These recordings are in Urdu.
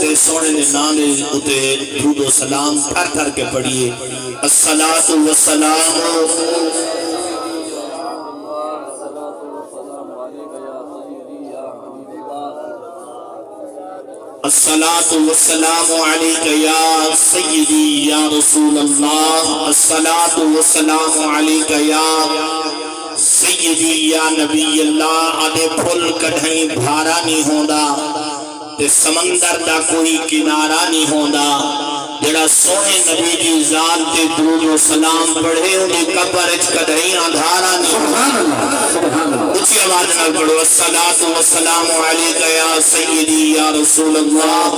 تے سونے نے نانے اتے درود و سلام پھر کر کے پڑھیے الصلاۃ والسلام الصلاۃ والسلام علیک یا سیدی یا رسول اللہ الصلاۃ والسلام علیک یا سیدی یا نبی اللہ آدھے پھل کڑھیں بھارا نہیں ہوندا تے سمندر دا کوئی کنارہ نہیں ہوندا جڑا سونے نبی دی ذات تے درود و سلام پڑھے انہیں قبر اچ کڑھیں اندھارا نہیں ہوندا اچھی آواز نہ پڑھو الصلاۃ والسلام علیک یا سیدی یا رسول اللہ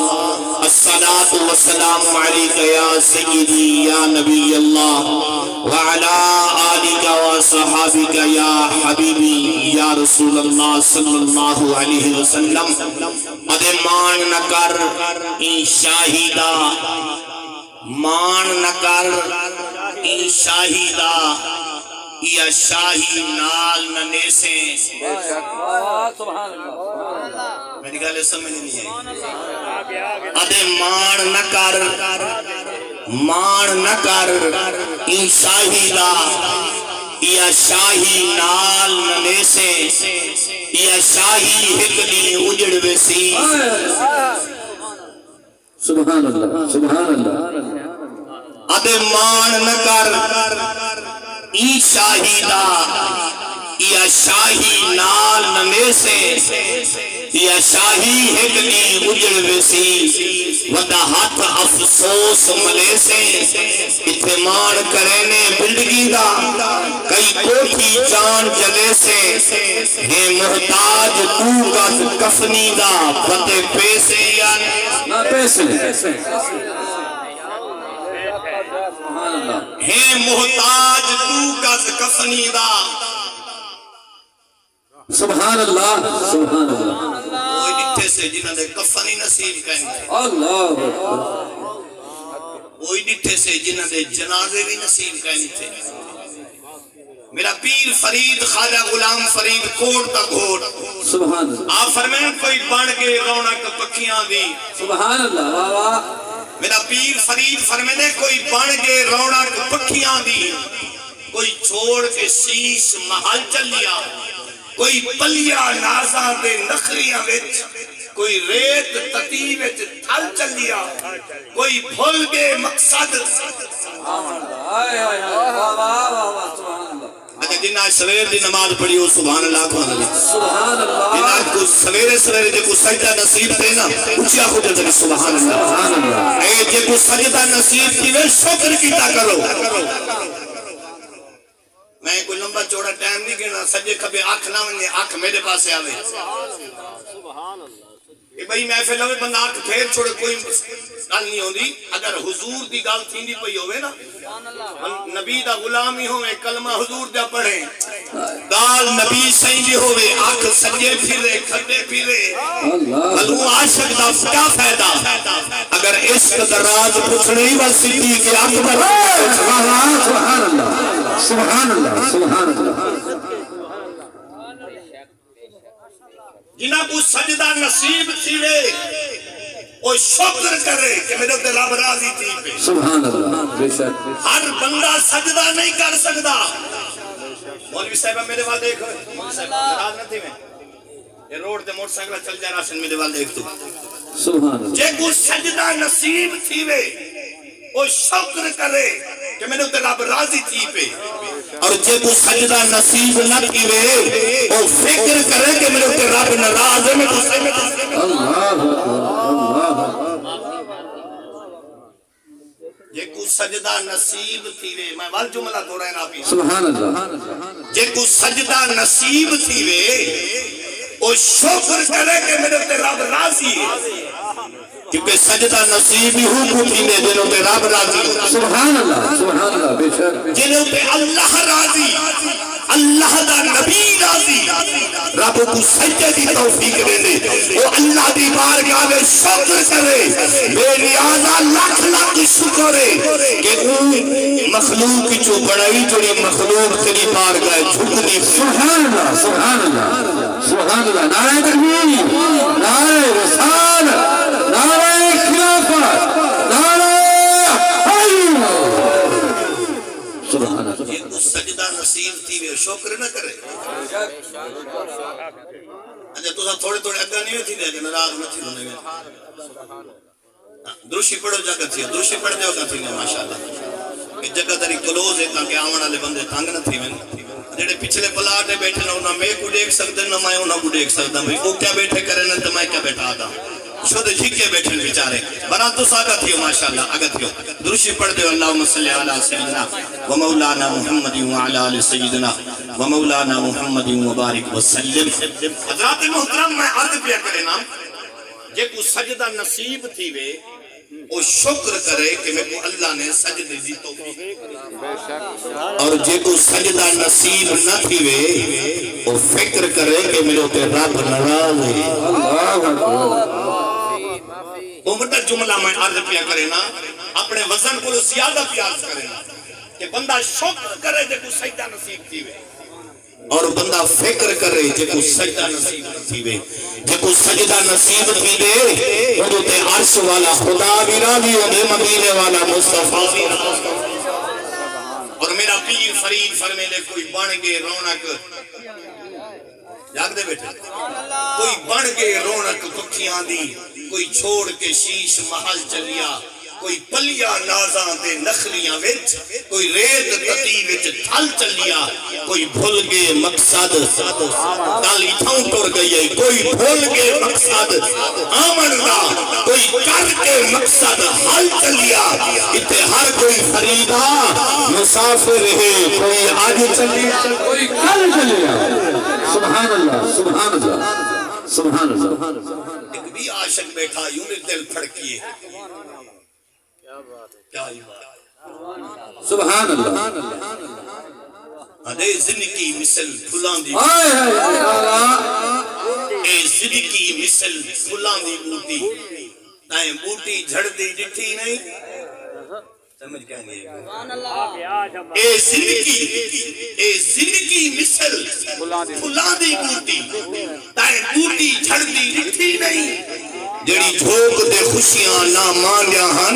الصلاۃ والسلام علیک یا سیدی یا نبی اللہ وعلا آلک و صحابک یا حبیبی یا رسول اللہ صلی اللہ علیہ وسلم ادھے مان نہ کر این شاہدہ مان نہ کر این شاہدہ یا شاہی نال ننے سے میری گالے سمجھ نہیں ہے ادھے مان نہ کر این شاہدہ یا شاہی نال ننے سے یا شاہی ہکلی اجڑ ویسی سبحان اللہ سبحان اللہ ادھے مان نہ کر ای شاہدہ یا شاہی نال ننے سے یا شاہی ہکلی اجڑ ویسی ودا ہاتھ افسوس ملے سے اتمان کرینے بلڈگی دا کئی کوٹھی جان جلے سے ہے محتاج تو کا کفنی دا بتے پیسے یا پیسے ہے محتاج تو کا کفنی دا سبحان اللہ سبحان اللہ کوئی ڈٹھے سے جنہاں دے کفنی نصیب کہیں اللہ کوئی ڈٹھے سے جنہاں دے جنازے بھی نصیب کہیں تھے میرا پیر فرید خواجہ غلام فرید کوٹ تا گھوٹ سبحان اللہ آپ فرمائیں کوئی بڑھ کے رونق پکیاں دی سبحان اللہ واہ واہ میرا پیر فرید فرمائیں کوئی بڑھ کے رونق پکیاں دی کوئی چھوڑ کے شیش محل چل لیا کوئی پلیا نازاں دے نخریاں وچ کوئی ریت تتی وچ تھل چل لیا کوئی بھول گے مقصد اچھا جنہاں سویر دی نماز پڑھی ہو سبحان اللہ کو سبحان اللہ جنہاں کو سویرے سویرے جے کو سجدہ نصیب تھے نا اچھا خود جے سبحان اللہ اے جے کو سجدہ نصیب تھی وہ شکر کیتا کرو میں کوئی لمبا چوڑا ٹائم نہیں گنا سجے کبھی آنکھ نہ ونجے آنکھ میرے پاسے آوے کہ بھئی محفل ہوئے بندہ آنکھ پھیر چھوڑے کوئی گل نہیں ہوندی اگر حضور دی گل تھیندی پئی ہوئے نا نبی دا غلامی ہوئے کلمہ حضور دا پڑھیں گال نبی سہی ہوئے آنکھ سجے پھرے کھڑے پھرے بلو عاشق دا کیا فائدہ اگر عشق دا راز پوچھنے ہی صدیق اکبر سبحان اللہ سبحان اللہ سبحان اللہ جنہاں کو سجدہ نصیب تھیوے وہ شکر کرے کہ میرے تے رب راضی تھی پہ سبحان اللہ بے شک ہر بندہ سجدہ نہیں کر سکتا مولوی صاحبہ میرے وال دیکھو ناراض نہ تھی میں یہ روڈ تے موٹر سائیکل چل جا راشن میرے وال دیکھ تو سبحان اللہ جے کو سجدہ نصیب تھیوے وہ شکر کرے کہ میں نے تے رب راضی تھی پہ اور جے کو سجدہ نصیب نہ کیوے وہ فکر کرے کہ میں نے تے رب ناراض ہے میں تو اللہ جے کو سجدہ نصیب تھیوے میں وال جملہ تھوڑا ہے نا پی سبحان اللہ جے کو سجدہ نصیب تھیوے وہ شکر کرے کہ میرے تے رب راضی ہے کیونکہ سجدہ نصیب ہی ہوں کتھی میں جنہوں پہ رب راضی سبحان اللہ بے شک جنہوں پہ اللہ راضی اللہ دا نبی راضی رب کو سجدہ دی توفیق دے دے وہ اللہ دی بارگاہ میں شکر کرے بے نیازہ لاکھ لاکھ شکر ہے کہ اون مخلوق کی جو بڑائی جوڑی مخلوق تیری بارگاہ جھکنی سبحان اللہ سبحان اللہ سبحان اللہ نعرہ تکبیر نعرہ رسالت نعرہ تھی انہیں دروشی پڑھو جگہ تھی دروشی پڑھ دیو کا تھی ماشاءاللہ کہ جگہ تری کلوز ہے تاکہ آمن والے بندے تنگ نہ تھی جڑے پچھلے پلاٹ میں بیٹھے نہ میں کو دیکھ سکتے نہ میں انہاں کو دیکھ سکتا میں وہ کیا بیٹھے کرے نہ تو میں کیا بیٹھا آتا شود جھکے بیٹھے بیچارے برا تو ساگا تھیو ماشاءاللہ اگر تھیو دروشی پڑھ دیو اللہم صلی علی سیدنا و مولانا محمد و علی آل سیدنا و مولانا محمد و بارک وسلم حضرات محترم میں عرض پیا کرے نا جے کو سجدہ نصیب تھی وے وہ شکر کرے کہ میں کو اللہ نے سجدے دی توفیق اور جے کو سجدہ نصیب نہ تھی وے وہ فکر کرے کہ میرے تے رب ناراض ہے وہ مدد جملہ میں عرض پیا کرے نا اپنے وزن کو زیادہ پیاز کرے نا کہ بندہ شکر کرے جے کو سجدہ نصیب تھی وے اور بندہ فکر کرے جے کو سجدہ نصیب تھی وے جے کو سجدہ نصیب تھی دے وہ تے عرش والا خدا بھی راضی ہو دے مدینے والا مصطفیٰ بھی اور میرا پیر فرید فرمے لے کوئی بن گے رونق جاگ دے بیٹھے کوئی بن گے رونق پکھیاں دی کوئی چھوڑ کے شیش محل چلیا کوئی پلیا نازاں دے نخلیاں وچ کوئی ریت تتی وچ تھل چلیا کوئی بھول گئے مقصد تالی تھاؤں ٹر گئی ہے کوئی بھول گئے مقصد آمن دا کوئی کر کے مقصد حل چلیا اتنے ہر کوئی فریدہ مسافر ہے کوئی آج چلیا کوئی کل چلیا سبحان اللہ سبحان اللہ سبحان اللہ ایک بھی عاشق بیٹھا یوں نے دل پھڑکیے کیا ہی بات سبحان اللہ ادے زندگی مثل پھلاں دی اے زندگی مثل پھلاں دی بوٹی تائیں بوٹی جھڑ دی ڈٹھی نہیں سمجھ کیا نہیں اے زندگی مثل پھلاں دی بوٹی تائیں بوٹی جھڑ دی ڈٹھی نہیں جڑی جھوک دے خوشیاں نہ مانگیا ہن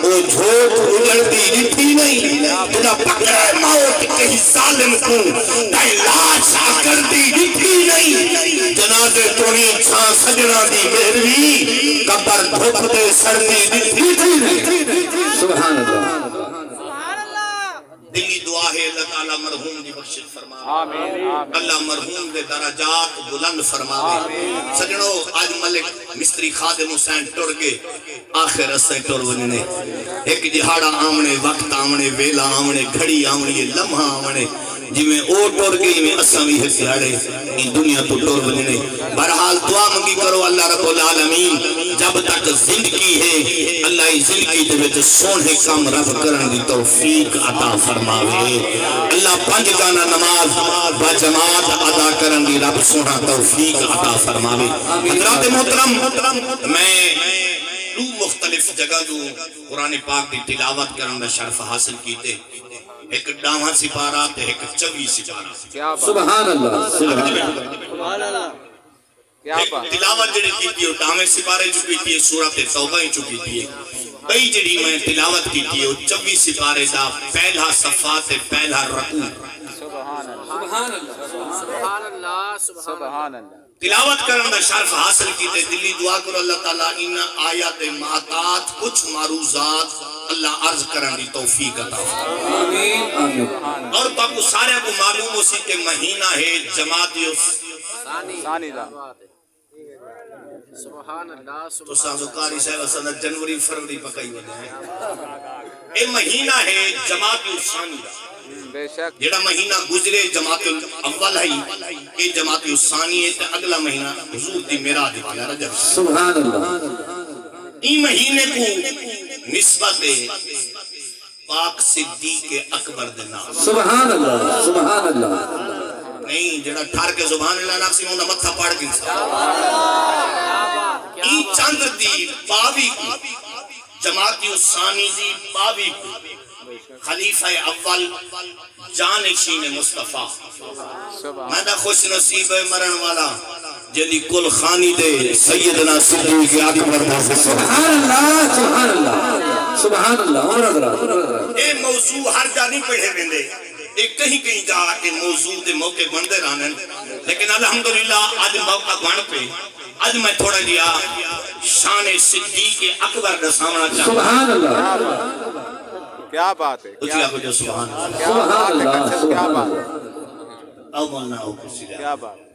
وہ جھوک اجڑ دی ڈٹھی نہیں تجھا پکڑے موت کہیں ظالم کو تائیں لاش آکر دی ڈٹھی نہیں جنازے توڑی چھاں سجنا دی میروی قبر دھوپ دے سڑنی ڈٹھی نہیں سبحان اللہ دلی دعا ہے اللہ تعالیٰ مرحوم دی بخشت فرماوے اللہ مرحوم دے درجات بلند فرماوے سجنو آج ملک مستری خادم حسین ٹر گے آخر اسے ٹر وننے ایک جہاڑا آمنے وقت آمنے ویلا آمنے گھڑی آمنے لمحہ آمنے جی میں او ٹر گئی میں اسامی ہے سیاڑے ان دنیا تو ٹر وننے برحال دعا منگی کرو اللہ رب العالمین جب تک زندگی ہے اللہ زندگی دے وچ سونے کام رب کرن دی توفیق عطا فرماوے اللہ پنج گانا نماز با جماعت ادا کرن دی رب سونا توفیق عطا فرماوے حضرات محترم میں دو مختلف جگہ جو قرآن پاک دی تلاوت کرن دا شرف حاصل کیتے ایک ڈاواں سپارہ تے ایک چوی سپارہ سبحان اللہ تلاوت جڑی کیتی ہے ڈاویں سپارے جو کیتی ہے سورۃ توبہ ہی جو کیتی ہے بھئی جڑی میں تلاوت کیتی ہے چوی سپارے دا پہلا صفحہ تے پہلا رکوع سبحان اللہ سبحان اللہ تلاوت کرن دا شرف حاصل کیتے دلی دعا کرو اللہ تعالیٰ ان آیات ماتات کچھ معروضات اللہ عرض کرن دی توفیق عطا آمین آمین اور تاکو سارے کو معلوم ہو سی کہ مہینہ ہے جماعت ثانی دا سبحان اللہ تو سازوکاری صاحب سنت جنوری فروری پکائی ہونے ہیں اے مہینہ ہے جماعت ثانی دا بے شک جڑا مہینہ گزرے جماعت الاول ہے اے جماعت ثانی ہے تے اگلا مہینہ حضور دی معراج ہے رجب سبحان اللہ ای مہینے کو نسبت دے پاک صدیق اکبر دے نام سبحان اللہ سبحان اللہ نہیں جڑا ٹھار کے زبان اللہ ناکسی مونہ متھا پاڑ گئی ای چند دی باوی کو جماعت ثانی دی باوی کو خلیفہ اول جانشین مصطفیٰ میں دا خوش نصیب مرن والا جلی کل خانی دے سیدنا صدیق اکبر سے سبحان اللہ سبحان اللہ سبحان اللہ عمر حضرات اے موضوع ہر جا نہیں پڑھے ویندے ایک کہیں جا اے موضوع دے موقع بندے رانن لیکن الحمدللہ آج موقع بن پہ آج میں تھوڑا لیا شان صدیق اکبر کا سامنا چاہتا ہوں. سبحان اللہ کیا بات ہے، اچھا کچھ سبحان اللہ. سبحان اللہ کیا سبحان بات اللہ ہے، او مولانا او کسی کیا لیا بات ہے.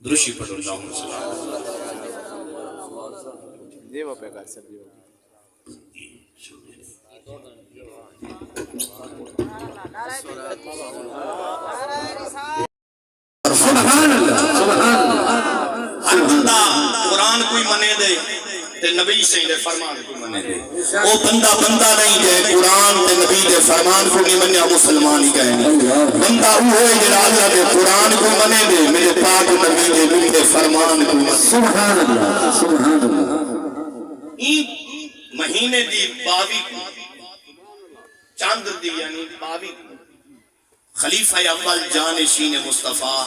درشی پڑھ اللہم صلی اللہ. جی وہ پہ کر سکتے ہو. سبحان اللہ سبحان اللہ. ہر بندہ قرآن کوئی منے دے تے نبی سے دے فرمان کوئی منے دے. وہ بندہ بندہ نہیں دے قرآن تے نبی دے فرمان کو نہیں منیا مسلمان ہی کہیں. بندہ وہ ہے جڑا اللہ دے قرآن کو منے دے میرے پاک نبی دے فرمان کو منے. سبحان اللہ سبحان اللہ. این مہینے دی 22 کو چاند دی یعنی 22 کو خلیفہ اول جانشین مصطفیٰ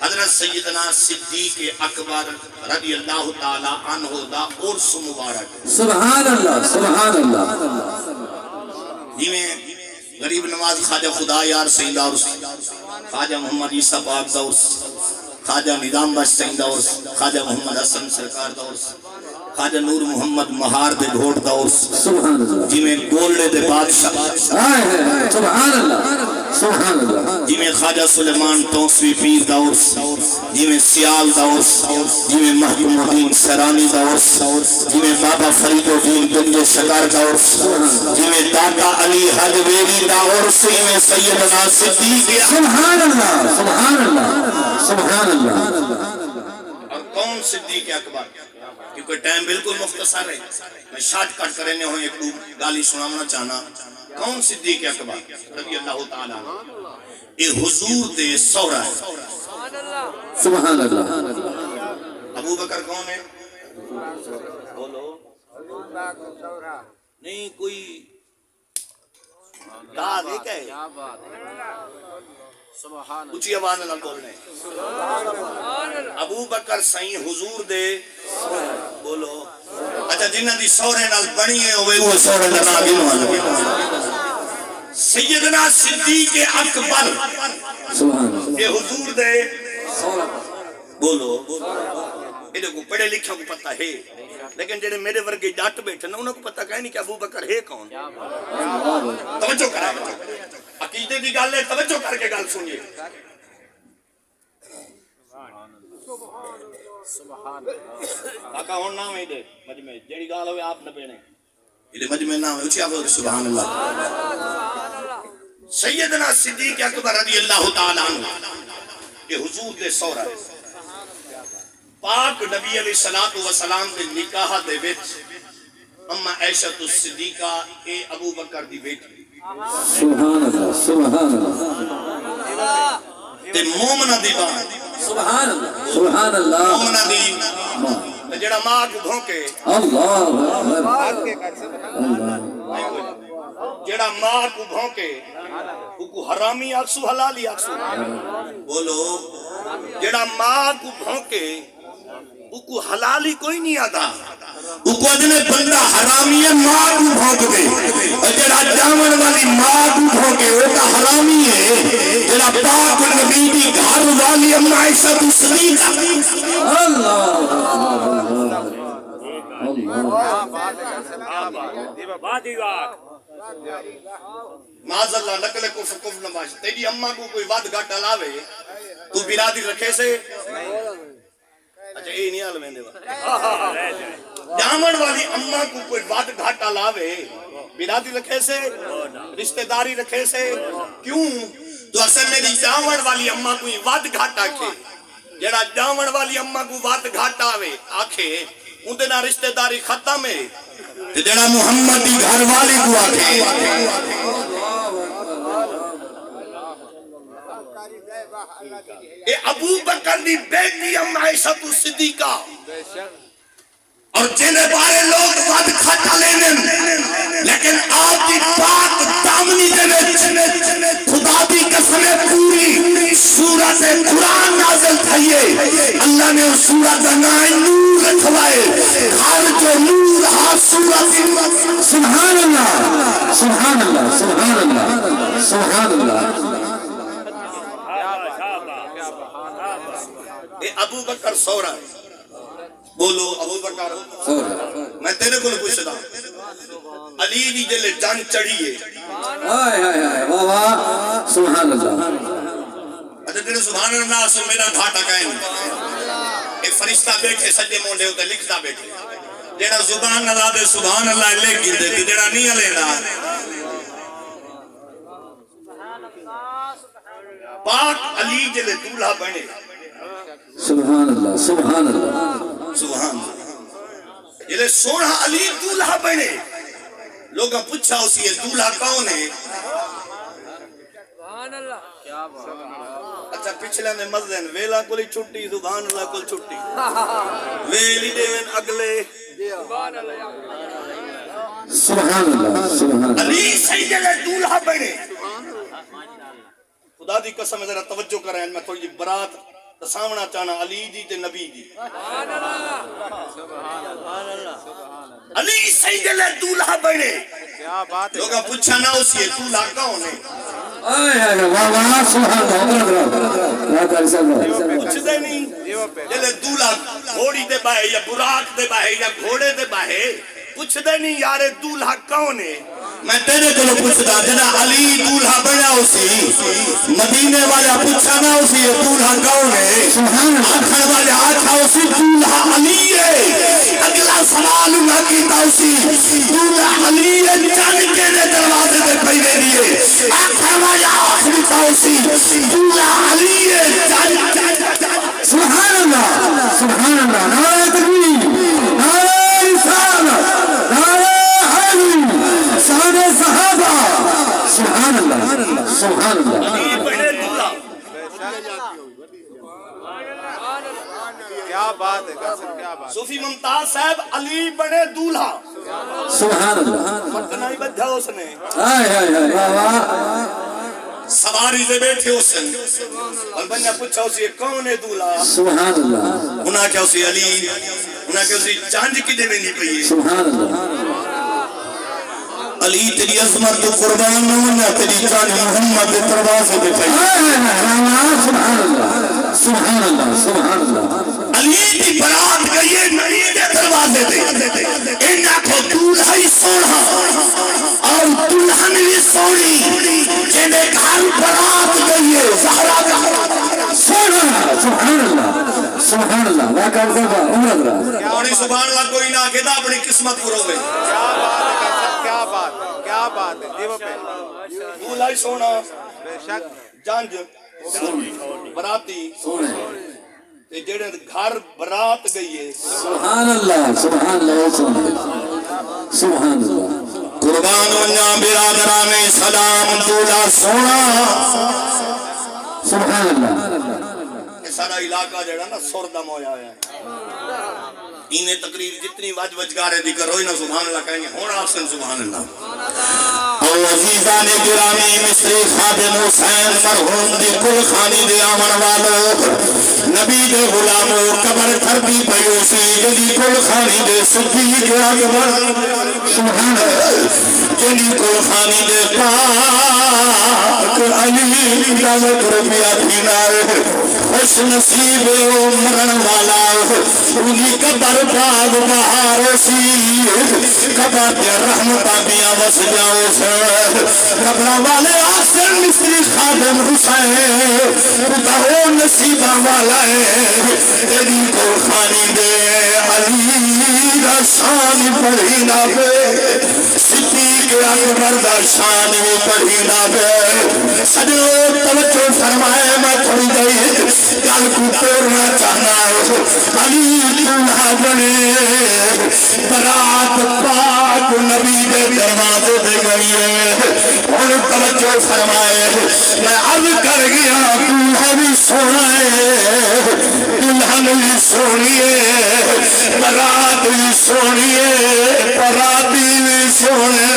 حضرت سیدنا صدیق اکبر رضی اللہ تعالی عنہ دا عرس مبارک. سبحان اللہ سبحان اللہ. جی میں غریب نواز خواجہ خدا یار سیدہ عرس، خواجہ محمد عیسیٰ پاک دا عرس، خواجہ نظام بخش سیدہ عرس، خواجہ محمد حسن سرکار دا عرس، خواجہ نور محمد مہار دے گھوٹ دا عرس. سبحان اللہ. جی میں گولڈے دے بادشاہ سبحان اللہ سبحان اللہ. جی میں خواجہ سلیمان توسوی پیر دا عرس، جی میں سیال دا عرس، جی میں محکوم الدین سرانی دا عرس، جی میں بابا فرید الدین گنج شکار دا عرس، جی میں داتا علی حجویری دا عرس، جی میں سیدنا صدیق. سبحان اللہ سبحان اللہ سبحان اللہ. اور کون صدیق اکبر؟ کیونکہ ٹائم بالکل مختصر ہے، میں شارٹ کٹ کرنے ہوں ایک دو گالی سنانا چاہنا. کون صدیق اکبر رضی اللہ تعالیٰ عنہ؟ یہ حضور دے سورہ ہے. سبحان اللہ. ابو بکر کون ہے؟ بولو نہیں کوئی داد ہے کیا ہے؟ اچھی آواز نہ بولنے. ابو بکر سائیں حضور دے بولو. اچھا جنہ دی سورے نال بنی ہے وہ سورے دا نام گنوانا. سیدنا صدیق اکبر سبحان اللہ. یہ حضور دے بولو. یہ کو پڑھے لکھا کو پتہ ہے لیکن جڑے میرے ورگے ڈٹ بیٹھے نا انہوں کو پتہ کہیں نہیں کہ ابو بکر ہے کون. توجہ کرا عقیدے دی گل ہے، توجہ کر کے گل سنیے. آقا ہون نام ہے دے مجمع جیڑی گال ہوئے آپ نہ پینے یہ مجمع نام ہے اچھی آپ سبحان اللہ. سیدنا صدیق اکبر رضی اللہ تعالیٰ عنہ یہ حضور دے سورہ ہے. پاک نبی علیہ السلام دے نکاح دے وچ اما عائشہ الصدیقہ اے ابو بکر دی بیٹی سبحان اللہ سبحان اللہ. تے مومنہ دی بات سبحان اللہ سبحان اللہ. مومنہ دی جڑا ماں کو بھونکے اللہ جڑا ماں کو بھونکے وہ کو حرامی آکسو حلالی آکسو. بولو جڑا ماں کو بھونکے وہ کو حلالی کوئی نہیں آتا. وہ کو ادنے بندہ حرامی ہے ماں کو بھونک دے. جڑا جامن والی ماں کو بھونکے وہ کا حرامی ہے. جڑا پاک نبی دی گھر والی اما عائشہ صدیق. اللہ معاذ اللہ نقل کفر نماز. تیری اماں کو کوئی وعد گھاٹا لاوے تو برادری رکھے سے. اچھا یہ نہیں حال میں دے جامن والی اماں کو کوئی وعد گھاٹا لاوے برادری رکھے سے رشتہ داری رکھے سے. کیوں؟ تو اصل میری جامن والی اماں کو وعد گھاٹا کے جڑا جامن والی اماں کو وعد گھاٹا آوے آکھے اندے نہ رشتہ داری ختم ہے. جڑا محمد دی گھر والی کو آکھے اے ابو بکر دی بیٹی ام عائشہ صدیقہ اور جنہیں بارے لوگ وعد کھٹا لینے لیکن آپ کی پاک دامنی دے خدا دی قسم پوری سورت قرآن نازل تھائیے. اللہ نے اس سورت کا نام نور رکھوائے. ہر جو نور ہر سورت. سبحان اللہ سبحان اللہ سبحان اللہ سبحان اللہ. کہ ابو بکر سورا ہے. بولو ابو بکر میں تیرے کو پوچھدا علی دی جلے جان چڑھیے ہائے ہائے ہائے واہ واہ سبحان اللہ. اچھا تیرے سبحان اللہ سے میرا گھاٹا کہیں ایک فرشتہ بیٹھے سجے مونڈے ہوتے لکھتا بیٹھے جیڑا زبان اللہ دے سبحان اللہ لے کی دے جیڑا نہیں لینا پاک علی جلے دولہا بنے. سبحان اللہ سبحان اللہ سبحان اللہ جلے سونا علی دولہا بنے. لوگاں پوچھا اسی یہ دولہا کون ہے؟ اچھا پچھلے میں مزدین ویلا کولی چھٹی سبحان اللہ کل چھٹی ویلی دیوین اگلے سبحان اللہ سبحان اللہ. علی سیدلے دولہا بنے. خدا دی قسم ذرا توجہ کریں میں تھوڑی جی برات سامنا چاہنا علی دی تے نبی دی. علی سیدلے دولہا بنے. کیا بات ہے لوگاں پوچھا نہ اسی یہ دولہا کون ہے؟ آئے آئے واہ واہ سبحان اللہ. کچھ دے نہیں جلے دولہا گھوڑی دے باہے یا براق دے باہے یا گھوڑے دے باہے پوچھ دے نہیں یار دولہا کون ہے؟ میں تیرے کو پوچھدا جنا علی دولہا بنا اسی مدینے والا پوچھا نہ اسی یہ دولہا کون ہے؟ آخر والے آکھا اسی دولہا علی ہے. اگلا سوال نہ کیتا اسی دولہا علی ہے جان کے دروازے پہ پہلے دیے. آخر والے آخری تا اسی دولہا علی ہے جان. سبحان اللہ سبحان اللہ. نعرہ تکبیر نعرہ رسالت نعرہ حیدری شان صحابہ. سبحان اللہ سبحان اللہ. علی بڑے دولہا کیا بات ہے قاسم کیا بات صوفی ممتاز صاحب علی بڑے دولہا سبحان اللہ. پتنا ہی بدھا اس نے آئے آئے آئے واہ واہ سواری سے بیٹھے اس نے اور بندہ پوچھا اسی کون ہے دولہا؟ سبحان اللہ انہاں کیا اسی علی انہاں کیا اسی چاند کی دے میں نہیں پئی. سبحان اللہ. علی تیری عظمت تو قربان نہ ہونا تیری جان محمد کے دروازے پہ پئی. سبحان اللہ سبحان اللہ سبحان اللہ. علی کی برات گئی ہے نبی کے دروازے پہ انہاں کو دولہا ہی سونا اور دلہن بھی سونی جنہیں گھر برات گئی ہے زہرا کا سبحان اللہ سبحان اللہ. واہ کرتا تھا عمر ادرا اور سبحان اللہ کوئی نہ کہتا اپنی قسمت پورو گئی. کیا بات ہے کیا بات ہے دیو پہ دولہا ہی سونا بے شک جانج براتی سونے. تے جڑے گھر برات گئی ہے. سبحان اللہ سبحان اللہ سونے. سبحان اللہ. قربان ونیا برادران سلام دولہا سونا. سبحان اللہ. یہ سارا علاقہ جڑا نا سردہ مویا ہے. انہیں تقریر جتنی وجگارے دی کرو نا سبحان اللہ کہیں گے ہونا حسن سبحان اللہ. او عزیزان گرامی مصری خادم حسین مرحوم دی کل خانی دے آمن والو نبی دے غلامو قبر تھردی پیوسی جلی کل خانی دے صدیق اکبر سبحان اللہ. جلی کل خانی دے پاک علی دعوت ربیہ دینار خوش نصیب مرن والا انہی قبر پاک بہار سی قبر دے رحمتہ بیاں وس جاؤ سے قبر والے آسر مصری خادم حسین بتاؤ نصیبہ والا ہے تیری کو خانی دے علی دا شان پڑھی نہ پہ صدیق اکبر دا شان پڑھی نہ پہ. سجنوں توجہ فرمائے میں تھوڑی گئی گل کو توڑنا چاہنا علی دولہا بنے برات پاک نبی دے دروازے دے گئی ہے. اور توجہ فرمائے میں عرض کر گیا دولہا بھی سونا ہے دلہن بھی سونی ہے برات بھی سونی ہے براتی بھی سونے.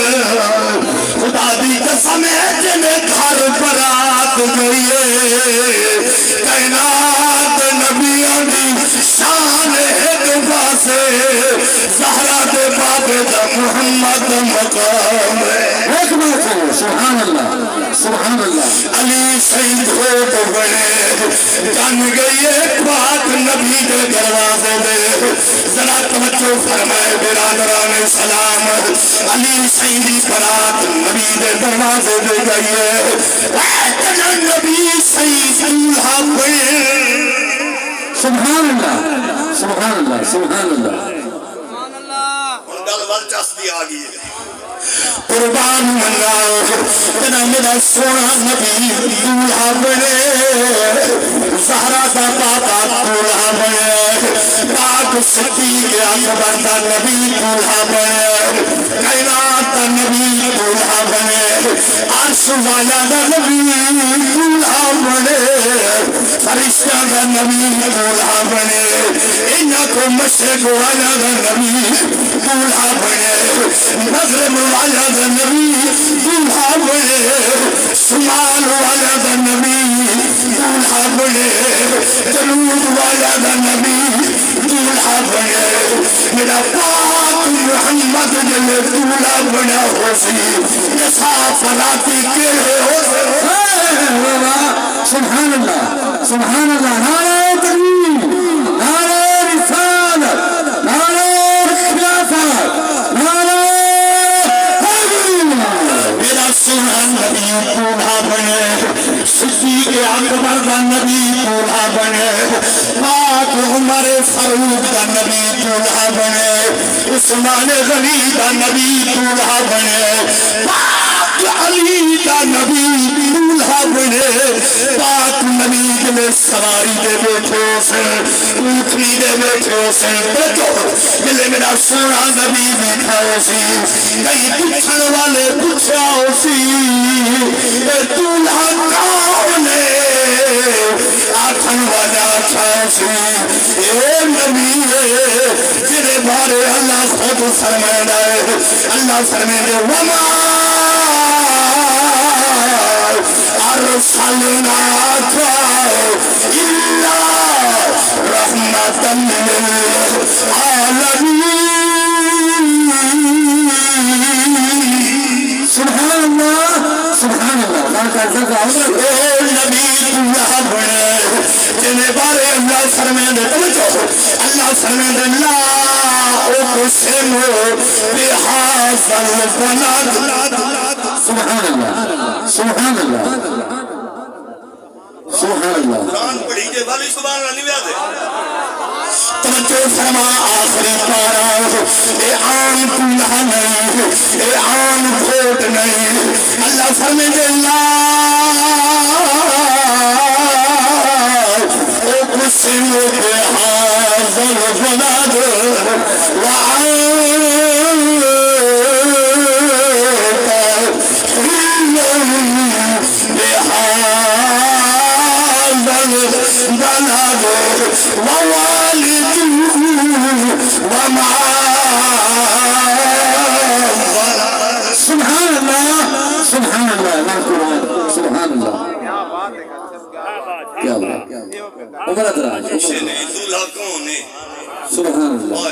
خدا دی قسم ہے جنہیں گھر برات گئی ہے کائنات نبیوں دی شان ایک پاسے زہرا دے باب دا محمد مقام ہے. ایک بات ہے سبحان اللہ سبحان اللہ علی سید ہوت بڑے جان گئے پاک نبی دے دروازے دے ذرا توجہ فرمائے برادران سلام علی سیدی برات نبی دے دروازے دے گئیے نبی سید دولہا بڑے سبحان اللہ سبحان اللہ سبحان اللہ گل ولچسپی آ گئی ہے قربان منگا تیرا میرا سونا نبی دولہا بنے زہرا دا بابا دولہا بنے پاک صدیق اکبر دا نبی دولہا بنے کائنات دا نبی دولہا بنے عرش والا دا نبی دولہا بنے فرشتہ دا نبی دولہا بنے انہا کو مشرق والا دا نبی دولہا بنے مغرب والا دا نبی دولہا بنے شمال والا دا نبی دولہا بنے جنوب والا دا نبی دولہا بنے میرا پاک محمد جلے دولہا بنا ہو سی مسافراتی کے ہو سی سبحان اللہ سبحان اللہ نعرہ تکبیر نعرہ رسالت نعرہ خلافت نعرہ میرا سونا نبی دولہا بنے صدیق اکبر دا نبی دولہا بنے پاک عمر فاروق دا نبی دولہا بنے عثمان غنی دا نبی دولہا بنے پاک علی دا نبی دولہا بنے پاک نبی جلے سواری دے بیٹھے سے اونٹنی دے بیٹھے سے بیٹھو جلے میرا سونا نبی بیٹھا ہو سی کئی پوچھن والے پوچھا ہو سی اے دولہا کون ہے آتھن والا چھا سی اے نبی ہے جلے بارے اللہ خود فرمائے اللہ فرمائے وما أرسلناك إلا رحمة للعالمين سبحان اللہ سبحان اللہ نبی دولہا بنے جنہیں بارے اللہ فرمائے دے اللہ فرمائے دے لا اقسم بهذا البلد سبحان اللہ سبحان اللہ سبحان اللہ قرآن پڑھی جے والی سبحان اللہ نہیں بیادے توجہ فرما آخری پارا اے عام دولہا نہیں اے عام بھوٹ نہیں اللہ فرمائے دے اقسم بهذا البلد سبحان اللہ سبحان اللہ سبحان اللہ کیا بات عمر ادراج دولہا کون ہے سبحان اللہ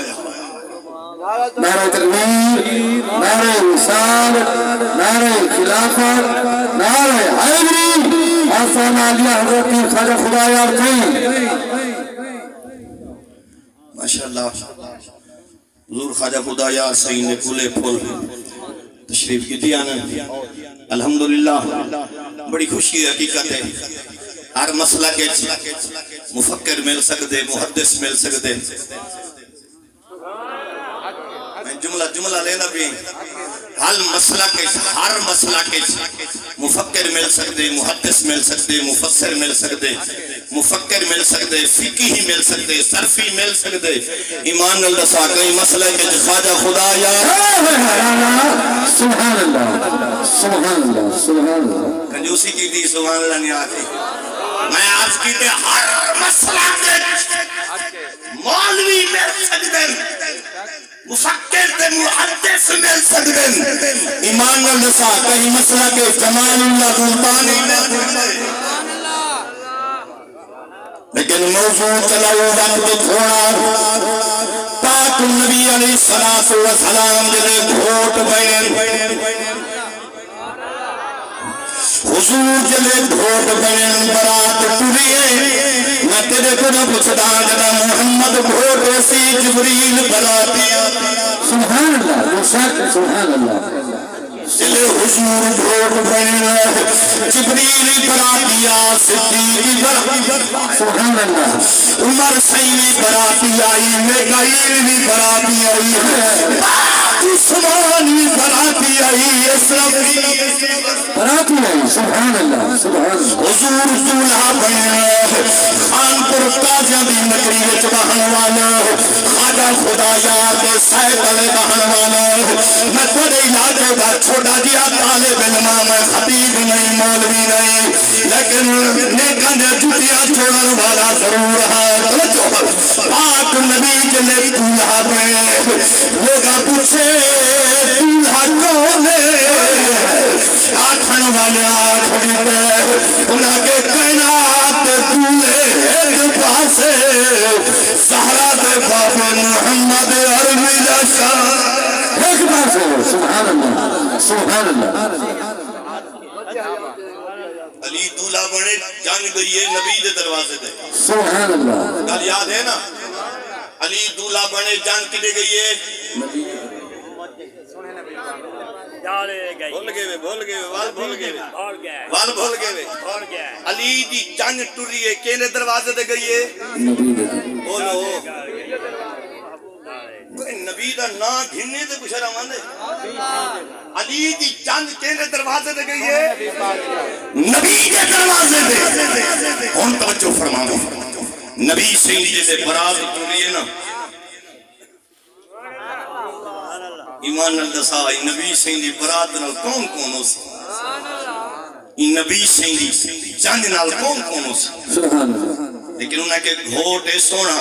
نعرہ تکبیر نعرہ رسالت نعرہ خلافت نعرہ حیدری آسان علیہ حضرت پیر خواجہ خدایار ماشاءاللہ حضور خواجہ خدایار صحیح نے کلے پھول تشریف کی تھی آنا الحمدللہ بڑی خوشی حقیقت ہے ہر مسئلہ کے مفکر مل سکتے محدث مل سکتے میں جملہ لینا بھی ہر مسئلہ کے مفکر مل سکتے محدث مل سکتے مفسر مل سکتے مفکر مل سکتے فقیہ مل سکتے صرفی مل سکتے ایمان اللہ سا کئی مسئلہ کے خواجہ خدا یا سبحان اللہ سبحان اللہ سبحان اللہ کنجوسی کی تھی سبحان اللہ نہیں آتی میں آج کی تھی ہر مسئلہ کے مولوی مل سکتے مفکر تے محدث مل سکتے ایمان اللہ سا کئی مسئلہ کے جمال اللہ سلطانی مل سکتے لیکن موضوع چلاؤ وقت تھوڑا پاک نبی علیہ السلام جلے گھوٹ بین حضور جلے گھوٹ بین برات ٹریے میں تیرے کو نہ پوچھدا جدا محمد گھوٹ سی جبریل براتی سبحان اللہ بے شک سبحان اللہ جلے حضور گھوٹ بین جبریل براتی صدیق براتی سبحان اللہ عمر سینی براتی آئی میکائیل بھی براتی آئی عثمان بھی براتی آئی اسرافیل براتی ہے سبحان اللہ سبحان اللہ حضور دولہا بنے خانپور قاضیاں دی نگری وچ بہن والا خواجہ خدا یار دے سائیکل بہن والا میں تھوڑے علاقے دا چھوٹا جیا طالب علم میں خطیب نہیں مولوی نہیں لیکن نیکاں دے جتیاں چھوڑن والا ضرور ہے پاک نبی جلے دولہا بنے لوگا پوچھے دولہا کون ہے آٹھن والے آٹھنی پہ انہاں کے کائنات دولے ایک پاسے زہرا دے باب محمد عربی لشان ایک پاسے سبحان اللہ سبحان اللہ علی دولہ بنے جان گئی ہے نبی دے دروازے دے سبحان اللہ گل یاد ہے نا علی دولہ بنے جان کدے گئی ہے بھول گئے وال بھول گئے علی دی جنگ ٹری ہے کینے دروازے دے گئی ہے نبی دے بولو نبی دا نا گھننے دے کچھ رہا دے علی دی جنگ کینے دروازے دے گئی ہے نبی دے دروازے دے ہون توجہ فرماؤ نبی سینی جیسے برات ٹری ہے نا ایمان الدسا نبی سینی برات نال کون کون ہو سی نبی سینی جنگ نال کون کون ہو سی سبحان اللہ لیکن انہیں کے گھوٹے سونا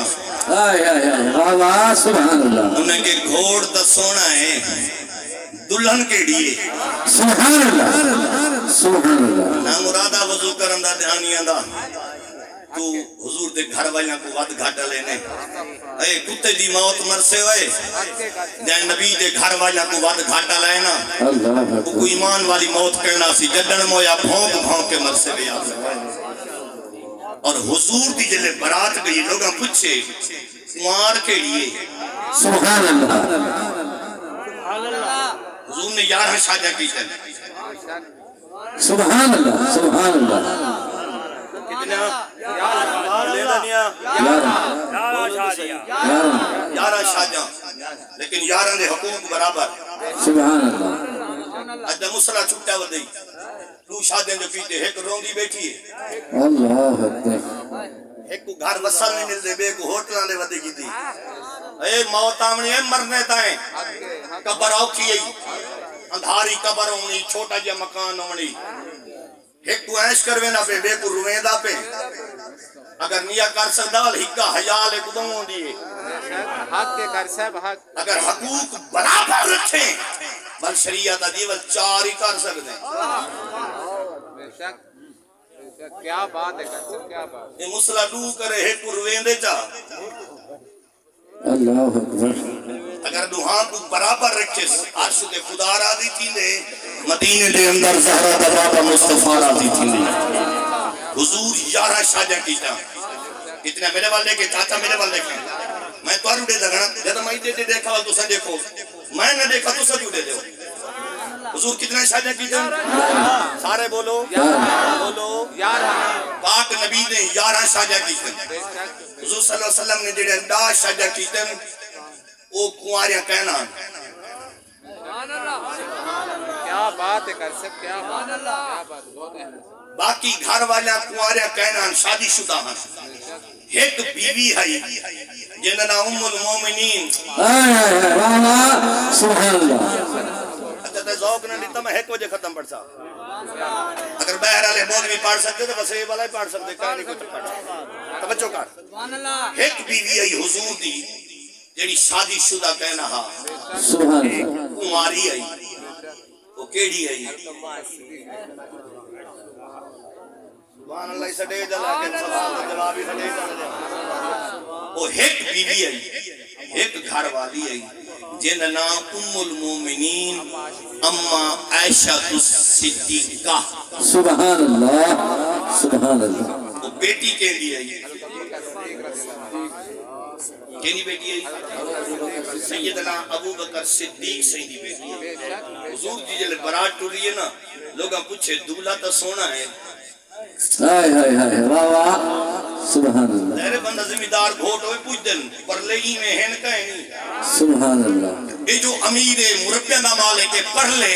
آئے آئے آئے واہ سبحان اللہ انہیں کے گھوڑ دا سونا ہے دلہن کے لیے سبحان اللہ سبحان اللہ نہ مرادہ وضو کرن دا دھیانیاں دا تو حضور دے گھر والیاں کو ود گھاٹا لینے اے کتے دی موت مرسے ہوئے جائے نبی دے گھر والیاں کو ود گھاٹا لینا اللہ وہ کوئی ایمان والی موت کرنا سی جدن مویا بھونک بھونک کے مرسے بھی آپ اور حضور دی جلے برات گئی لوگاں پوچھے کنوار کے لیے سبحان اللہ حضور نے 11 شادیاں کی تھے سبحان اللہ سبحان اللہ کتنا 11 شادیاں لیکن 11 دے حقوق برابر سبحان اللہ اجدہ مسئلہ چھٹا ودئی دو شادیاں جو کیتے ایک روندی بیٹھی ہے اللہ اکبر ایک کو گھر وصل نہیں مل دے بے کو ہوٹلہ لے ودے کی دی اے موت آمنی ہے مرنے تائیں قبر آوکی ہے اندھاری قبر ہونی چھوٹا جا مکان ہونی ایک کو عیش کروے نہ پہ بے کو رویں دا پہ اگر نیا کر سکدال ہکا حیال ایک دوں ہوں دیئے حق کے کر صاحب حق اگر حقوق برابر رکھیں بل شریعت دیول 4 ہی کر سکتے ہیں بے شک کیا بات ہے کر کیا بات یہ مسئلہ دو کرے ایک کو رویں دے چاہ اللہ اکبر اگر دوہاں کو برابر رکھے عرش دے خدا راضی تھی دے مدینے دے اندر زہرہ دا بابا مصطفیٰ راضی تھی دے حضور 11 شادیاں کیتا کتنے میرے والے کے چاچا میرے والے کے میں تو اڑے لگنا جب میں دے دیکھا تو سا دیکھو میں نہ دیکھا تو سا جڑے دے حضور کتنے شادیاں کیتا سارے بولو بولو پاک نبی نے 11 شادیاں کیتا حضور صلی اللہ علیہ وسلم نے جڑے 10 شادیاں کیتا وہ کنواریاں کہنا کیا بات ہے کر سب کیا بات بہت اہم باقی گھر والیاں کنواریاں کہنا شادی شدہ ہیں ایک بیوی ہے جنہا ام المومنین سبحان اللہ اچھا تے ذوق نہ لیتا میں ایک وجہ ختم پڑھ سا اگر بہر والے بول بھی پڑھ سکتے تو بس یہ والا ہی پڑھ سکتے کہانی کچھ پڑھ توجہ کر ایک بیوی ہے حضور دی جیڑی شادی شدہ کہنا ہا سبحان اللہ کنواری ہے وہ کیڑی ہے سبحان اللہ سٹے جلا کے سوال کا جواب ہی سٹے جلا وہ ایک بیوی ہے ایک گھر والی ہے جن نام المومنین اما عائشہ صدیقہ. سبحان اللہ سبحان اللہ. وہ بیٹی کہندی ہے کہنی بیٹی ہے سیدنا ابو بکر صدیق سیدی بیٹی ہے. حضور جی جلے برات ٹر رہی ہے نا لوگاں پوچھے دولہ تا سونا ہے ہائے ہائے ہائے واہ واہ سبحان اللہ تیرے بندہ زمیندار گھوٹ ہوئے پوچھ دن پر لے ہی میں ہن کہیں نہیں. سبحان اللہ. یہ جو امیر مربیہ دا مال ہے کہ پڑھ لے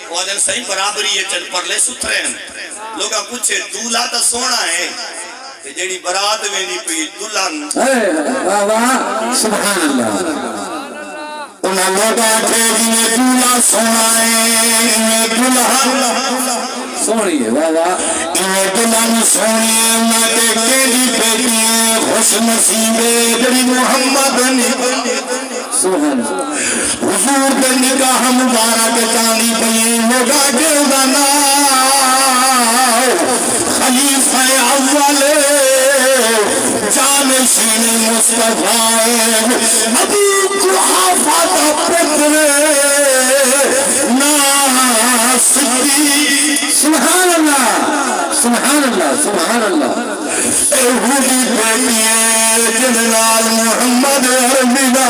وہ دن صحیح برابری ہے چل پڑھ لے ستھرے ہیں. لوگاں پوچھے دولہ تا سونا ہے کہ جیڑی برات میں نہیں پئی دلہن واہ واہ سبحان اللہ. انہاں لوگاں کے لیے دولہا سونا ہے دلہن سونی ہے واہ واہ. دلہن سونی ہے انہاں کے کیلی بیٹی ہے خوش نصیب جڑی محمد نے سبحان اللہ. حضور دے نکاح مبارک چاندی پئی لوگاں کے دا نام خلیفہ اول جانشین مصطفیٰ ابو قحافہ دا پتر صدیق. سبحان اللہ سبحان اللہ سبحان اللہ. ایہودی بیٹی ہے جنرال محمد عربی دا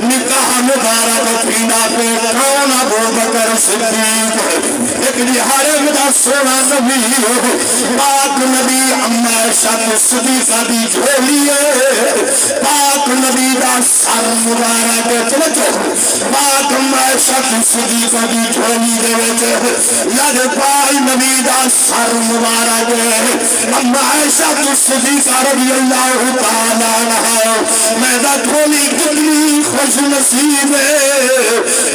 نکاح مبارک پینا پہ کون ابو بکر صدیق ایک حرم دا سونا نبی پاک نبی اما عائشہ صدیقہ دی جھولی ہے پاک نبی دا سر مبارک چلو پاک اما عائشہ صدیقہ دی جھولی دے وچ لد پائی نبی دا سر مبارک اما عائشہ صدیقہ رضی اللہ تعالی عنہا میں دا جھولی کتنی خوش نصیب ہے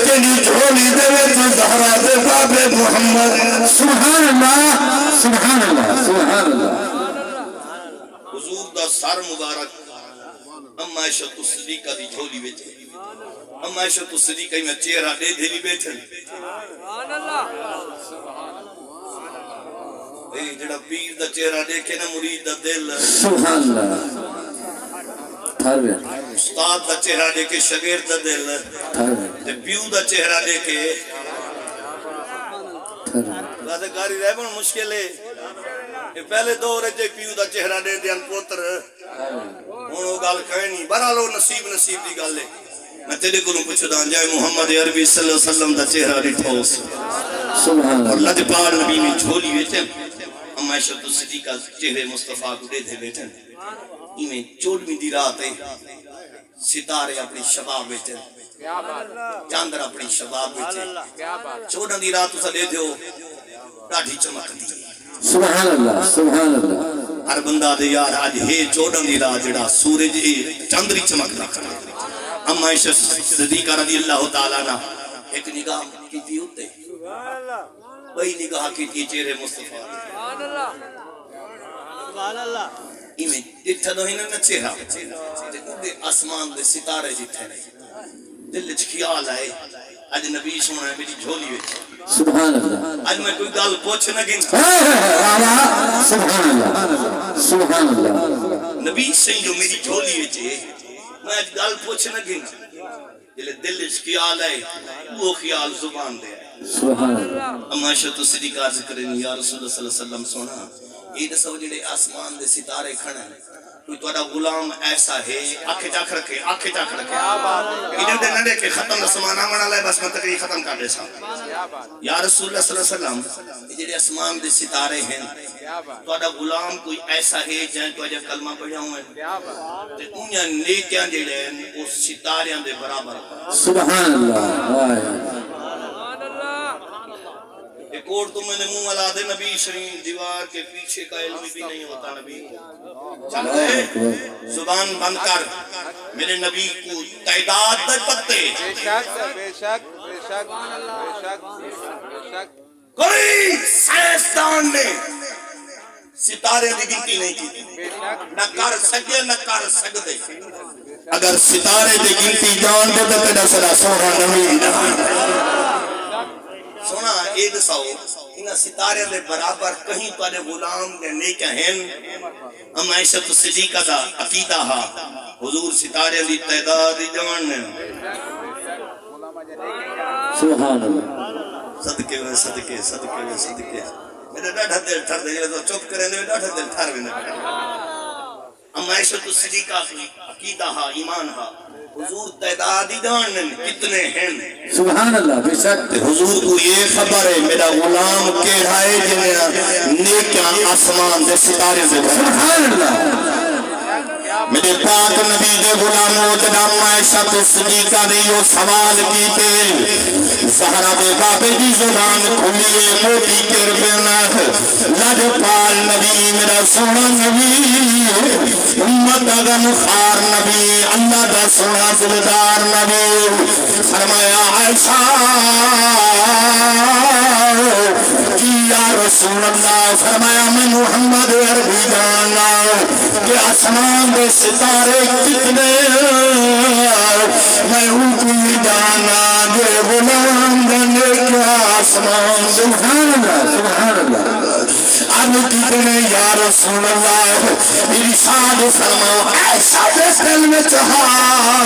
تیری جھولی دے وچ زہرا دے بابے محمد. سبحان اللہ سبحان اللہ سبحان اللہ. حضور دا سر مبارک اما عائشہ صدیقہ دی جھولی وچ اما عائشہ صدیقہ میں چہرہ دے دھلی بیٹھن. سبحان اللہ اے جڑا پیر دا چہرہ دیکھے نا مرید دا دل. سبحان اللہ. استاد دا چہرہ دیکھے شاگرد دا دل تے پیو دا چہرہ دیکھے باتیں کاری رہ بن مشکل ہے. یہ پہلے دور ہے جے پیو دا چہرہ دے دیان پوتر ہن او گل کہیں نہیں برالو نصیب نصیب دی گل ہے. میں تیرے کو پوچھدا جائے محمد عربی صلی اللہ علیہ وسلم دا چہرہ ڈٹھو سبحان اللہ. اور لجپال نبی نے جھولی وچ اما عائشہ صدیقہ چہرے مصطفیٰ کو دے دے بیٹھن. ایویں 14ویں دی رات ہے ستارے اپنی شباب وچ چاندر اپنی شباب وچ 14 دی رات اسا دے دیو ڈاڈھی چمکدی. سبحان اللہ سبحان اللہ. ہر بندہ دے یار اج ہے 14 دی رات جڑا سورج چاندری چمکدا اما عائشہ صدیقہ رضی اللہ تعالی عنہ ایک نگاہ کیتی ہوتے وہی نگاہ کیتی چہرے مصطفیٰ سبحان اللہ سبحان اللہ. ایویں ڈٹھا دو ہن نہ چہرہ تے آسمان دے ستارے جتھے نہیں دل وچ خیال آئے اج نبی سونا ہے میری جھولی وچ. سبحان اللہ. اج میں کوئی گل پوچھ نہ گن سبحان اللہ سبحان اللہ. نبی سے جو میری جھولی وچ میں اج گل پوچھ نہ گن جلے دل وچ خیال آئے وہ خیال زبان دے آئے. سبحان اللہ. اما عائشہ صدیقہ ذکر یا رسول اللہ صلی اللہ علیہ وسلم سونا یہ دسو جڑے آسمان دے ستارے کھڑے کوئی تہاڈا غلام ایسا ہے آنکھیں چاک رکھے انہاں دے نڈے کے ختم سامان آمن والا ہے بس میں تقریر ختم کر دے سا یا رسول اللہ صلی اللہ علیہ وسلم جڑے آسمان دے ستارے ہیں تہاڈا غلام کوئی ایسا ہے جن تو اجے کلمہ پڑھیا ہوں تے انہاں نیکیاں جڑے ہیں اس ستاریاں دے برابر. سبحان اللہ. ایک اور تو میں نے منہ ملا دے نبی شریف دیوار کے پیچھے کا علم بھی نہیں ہوتا نبی چل گئے زبان بند کر میرے نبی کو تعداد دے پتے بے شک بے شک بے شک بے شک بے شک. کوئی سائنسدان نے ستارے کی گنتی نہیں کی نہ کر سکے نہ کر سکتے. اگر ستارے کی گنتی جان دے تو تیرا سرا سونا نبی سونا اے دساؤ انہاں ستارے دے برابر کہیں تواڈے غلام دے نیکیاں ہیں. اما عائشہ صدیقہ دا عقیدہ ہا حضور ستارے دی تعداد جان سبحان اللہ صدقے ہوئے صدقے صدقے ہوئے صدقے میرے ڈاڑھا دل ٹھر دے تو چپ کریں دے ڈاڑھا دل ٹھر بھی نہ اما عائشہ صدیقہ کی عقیدہ ہا ایمان ہا حضور تعدادی جانن کتنے ہیں سبحان اللہ بے شک حضور کو یہ خبر ہے میرا غلام کیڑا ہے جنہیں نیکیاں آسمان دے ستارے سے سبحان اللہ میرے پاک نبی دے غلاموں جناب عائشہ صدیقہ نے یہ سوال کیتے زہرا دے بابے دی زبان کھلیے موٹی کربنا لجپال نبی میرا سونا نبی امت غم خار نبی اللہ دا سونا دلدار نبی فرمایا عائشہ یا رسول اللہ فرمایا میں محمد عربی جانا کہ آسمان دے ستارے کتنے میں ان کو جانا دے غلام دنے کے آسمان سبحان اللہ سبحان اللہ اب کتنے یا رسول اللہ ارشاد فرماؤ ایسا جس دل میں چاہا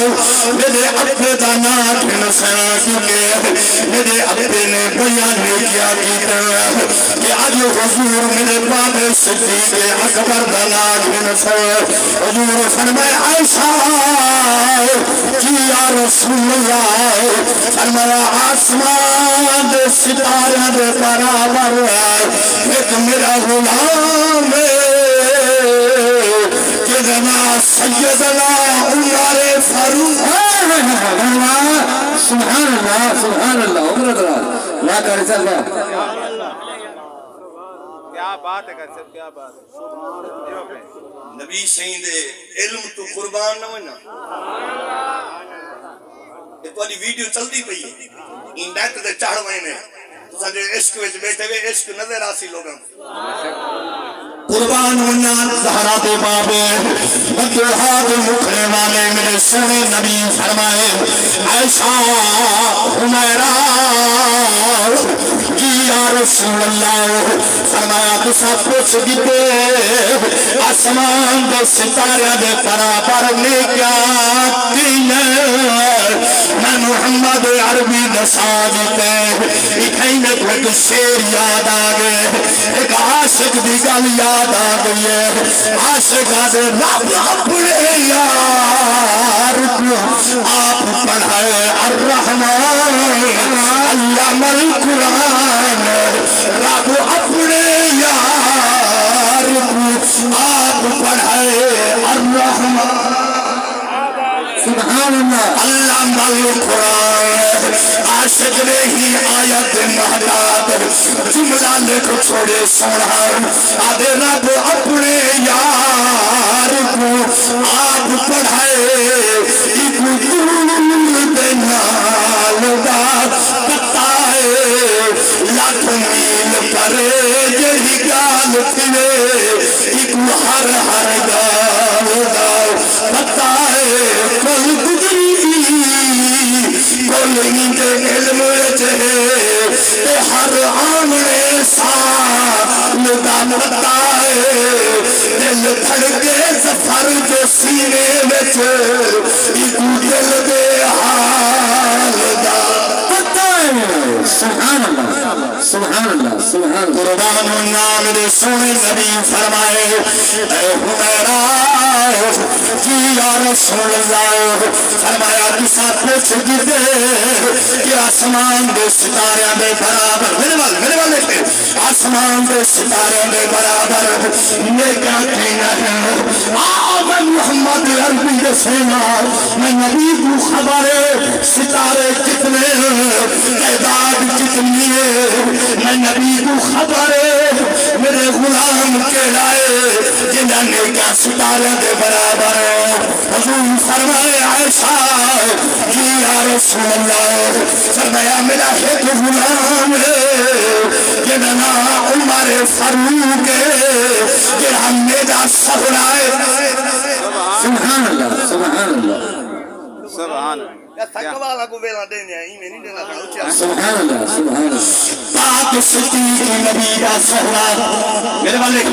میرے ابے دا نام نسا کیونکہ میرے ابے نے بیان کیا کہ آج حضور میرے باب صدیق اکبر دا نام نسا حضور فرمائے عائشہ کہ یا رسول اللہ فرمایا آسمان دے ستارہ دے برابر ایک میرا غلام جنا سیدنا عمر فاروق سبحان اللہ عمر دراز لا کر چلتا کیا بات ہے صاحب کیا بات ہے نبی شہید علم تو قربان نہ ہونا یہ تھوڑی ویڈیو چلتی پئی ہے ان نیٹ تے چڑھ وے نے سارے عشق وچ بیٹھے ہوئے عشق نظر آسی لوگاں قربان ہونا زہرا دے بابے بدلہا دے مکھنے والے میرے سونے نبی فرمائے عائشہ حمیرہ جی یا رسول اللہ فرمایا تو سب کچھ گتے آسمان دے ستارے دے برابر نے کیا دینے میں محمد عربی دسا دیتے اکھائینے کو ایک شیر یاد آگے ایک عاشق دی گل یاد آگئی ہے عاشق آدھے رب اپنے یار کو آپ پڑھائے الرحمن علم القرآن رب اپنے یار کو آپ پڑھائے الرحمن سبحان اللہ علم القرآن عاشق نے ہی آیت مہداد جملہ لکھ چھوڑے سوڑا آدھے رب اپنے یار کو آپ پڑھائے ایک دور دنال دا پتائے لاکھ میل پرے جہی گال تھے ایک ہر ہر گال دا پتائے کل گزری کل ہی علم چہے ہر آمنے سال دا بتائے دل دھڑکے سفر جو سینے میں ایک دل دے حال دا بتائے سبحان اللہ سبحان اللہ سبحان اللہ قربان نام دے سونے نبی فرمائے اے حمیرہ جی یا رسول اللہ فرمایا کسا پوچھ گئے کہ آسمان دے ستارے دے برابر میرے والے پہ آسمان دے ستارے دے برابر نیکا کہنا ہے آمن محمد عربی دے سینا میں نبی کو خبرے ستارے کتنے تعداد کتنی ہے میں نبی کو خبرے میرے غلام کے لائے جنہاں نیکا ستارے دے برابر حضور فرمائے عائشہ جی یا رسول اللہ فرمایا میرا ایک غلام ہے جنہاں عمر فاروق کہ ہم نے دا سہرائے سبحان اللہ سبحان اللہ سبحان تھکوالا کو بیلا دینے ہیں میں نہیں دینا تھا سبحان اللہ سبحان اللہ پاک صدیق نبی کا سہرا میرے والے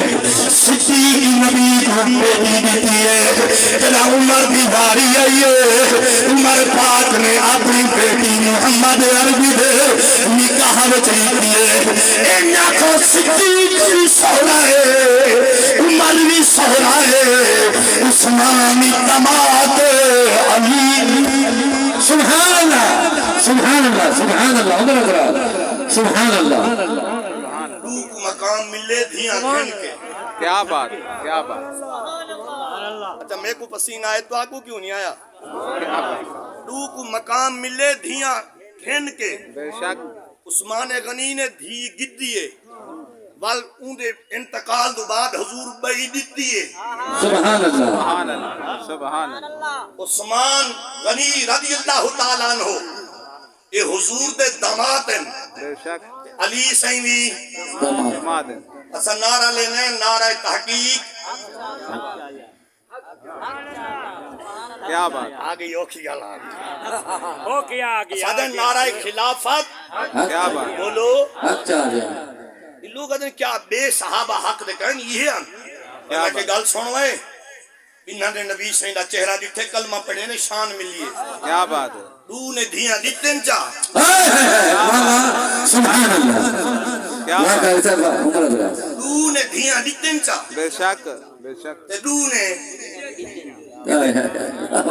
صدیق نبی کو بیٹی دیتی ہے جنا عمر دی باری آئی ہے عمر پاک نے اپنی بیٹی محمد عربی دے نکاح وچ لیے انہاں کو صدیق بھی سہرا ہے عمر بھی سہرا ہے عثمان داماد علی سبحان اللہ سبحان اللہ سبحان اللہ ادھر ادھر سبحان اللہ روح مقام ملے دھیاں کھن کے کیا بات ہے کیا بات اچھا میں کو پسینہ آئے تو آگو کیوں نہیں آیا کیا بات روح کو مقام ملے دھیاں کھن کے بے شک عثمان غنی نے دھی گدیے وال اندے انتقال دو بعد حضور بئی دیتیے سبحان اللہ سبحان اللہ سبحان اللہ عثمان غنی رضی اللہ تعالیٰ عنہ یہ حضور دے داماد ہیں بے شک علی سائیں بھی داماد ہیں اصلا نعرہ لینے نعرہ تحقیق کیا بات آگئی اوکھی گالا آگئی سادن نعرہ خلافت کیا بات بولو اچھا جی یہ لوگ ادھر کیا بے صحابہ حق دے کرن یہ ہیں میں کہ گل سنوائے انہاں نے نبی صلی اللہ چہرہ دیتے کلمہ پڑھے نے شان ملی ہے کیا بات ہے دو نے دھیاں دیتن چاہ سبحان اللہ کیا وہاں بات کا ایسا عمر ادھر دو نے دھیاں دیتن چاہ بے شک بے شک تے دو نے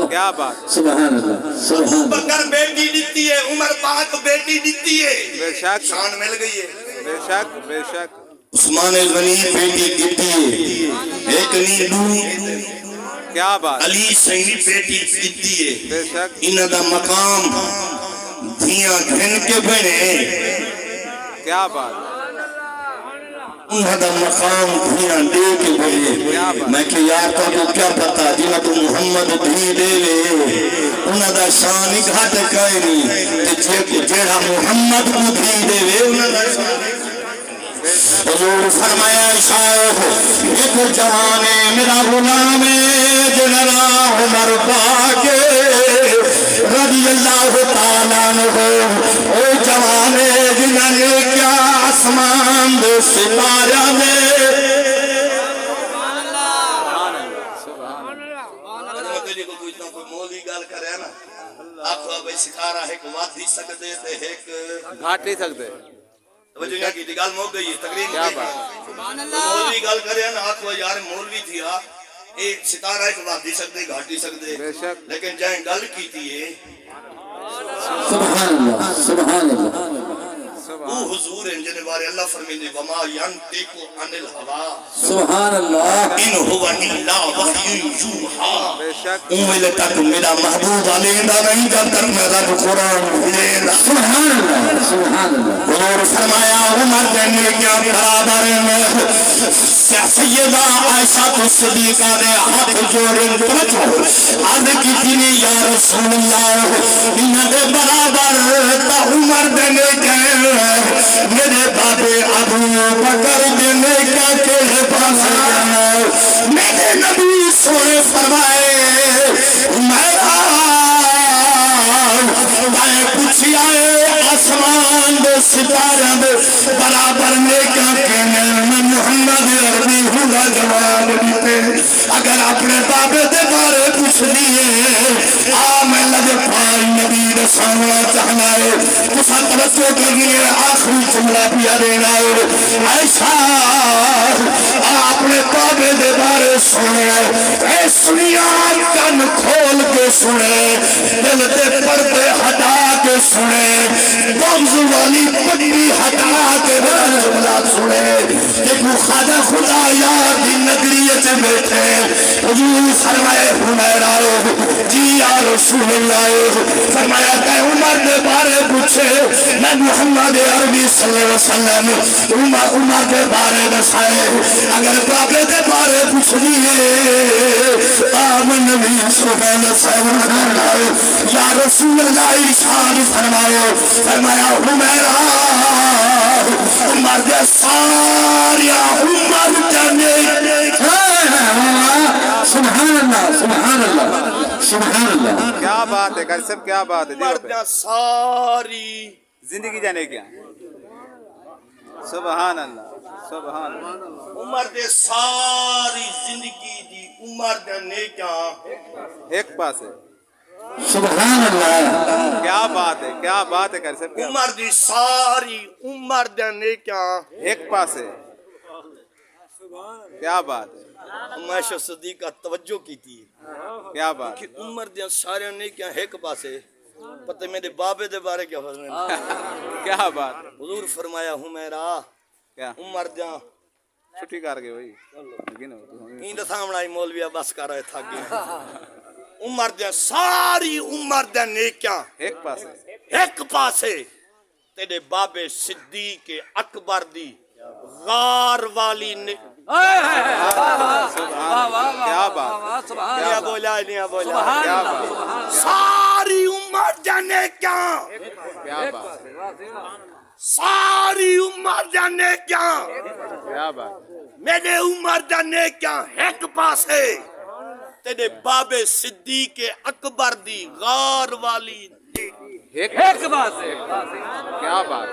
کیا بات سبحان اللہ سبحان اللہ بکر بیٹی دیتی ہے عمر پاک بیٹی دیتی ہے بے شک شان مل گئی ہے بے شک بے شک عثمان غنی بیٹی دیتی ہے ایک نیڈو کیا بات علی سینی بیٹی دیتی ہے بے شک انہاں دا مقام دھیاں گھن کے بنے کیا بات انہاں دا مقام دھیاں دے کے بنے میں کہ یار تو کیا پتا جنہاں تو محمد دھی دے لے انہاں دا شان ہی گھٹ کائے نہیں جیڑا محمد کو دھی دے لے انہاں دا شان حضور فرمایا شاہ ایک جوانے میرا غلام جنرا عمر پاک رضی اللہ تعالیٰ عنہ او جوانے جنہاں نے کیا آسمان دے ستارہ دے کوئی مولی گال کرے نا آپ کو بھئی سکھارا ہے کہ واد بھی سکتے تھے ایک گھاٹ نہیں سکتے وجہ کی گال موگ گئی تقریر کیا بات مولوی گال کرے نا آخ وہ یار مولوی تھی ایک ستارہ ایک بات دی سکتے گھاٹ دی سکتے بے شک لیکن جائیں گل کی تھی سبحان اللہ سبحان اللہ وہ حضور ہیں جنہیں بارے اللہ فرمیدے وما ینتقو عن الہوا سبحان اللہ ان ہوا الا وحی یوحا بے شک ویلے تک میرا محبوب علیندہ نہیں جب تک میرا قرآن ملےندہ سبحان اللہ سبحان اللہ حضور فرمایا عمر دینے کیا برابر میں سیدہ عائشہ صدیقہ نے ہاتھ جوڑے پوچھو عرض کی تھی یا رسول اللہ انہاں دے برابر تا عمر دینے کے میرے بابے ابو بکر دینے کا کہ پاس میرے نبی سونے فرمائے میرا میں پوچھی آئے آسمان دے ستارہ دے برابر میں کیا کہنے میں محمد عربی ہوگا جواب دیتے اگر اپنے بابے دے بارے پوچھ دیئے میں لگے پائی نبی رسانہ چاہنا ہے کسا توجہ کرنی ہے آخری جملہ پیا دینا ہے عائشہ اپنے بابے دے بارے سنے اے سنیا کن کھول کے سنے دل دے پردے ہٹا کے سنے بغض والی پٹی ہٹا کے جملہ سنے کہ وہ خدا خدا یاد دی نگریت بیٹھے حضور فرمائے حمیرہ جی یا رسول اللہ فرمایا کہ عمر دے بارے پوچھے میں محمد عربی صلی اللہ علیہ وسلم عمر دے بارے دسائے اگر بابے دے بارے پوچھ لیے آمن نبی صلی اللہ علیہ وسلم یا رسول اللہ ارشاد فرمایا فرمایا حمیرہ عمر دے ساریا عمر جانے سبحان اللہ سبحان اللہ سبحان اللہ کیا بات ہے کر سب کیا بات ہے عمر دے ساری زندگی جانے کیا سبحان اللہ سبحان اللہ عمر دے ساری زندگی دی عمر دے نیکاں ایک پاس ہے سبحان اللہ کیا بات ہے، کیا بات ہے کر سب کیا عمر دی ساری عمر دے نیکیاں ایک پاس ہے، کیا بات ہے، ہمیشہ صدیق کا توجہ کی تھی کیا بات کہ عمر دے سارے نیکیاں ایک پاسے پتہ میرے بابے دے بارے کیا فرمایا کیا بات ہے، حضور فرمایا حمیرا کیا عمر دیاں چھٹی کر گئے بھائی لیکن این سامنا ہی مولویا بس کر رہے تھا گئے عمر دیاں ساری عمر دے نیکیاں ایک پاس ہے، ایک پاسے تیرے بابے صدیق اکبر دی غار والی کیا بات، کیا بولا نہیں بولا کیا بات، ساری عمر جانے کیا کیا بات، ساری عمر جانے کیا کیا بات، میرے عمر جانے کیا ایک پاسے تیرے بابے صدیق اکبر دی غار والی ایک بات ہے، کیا بات،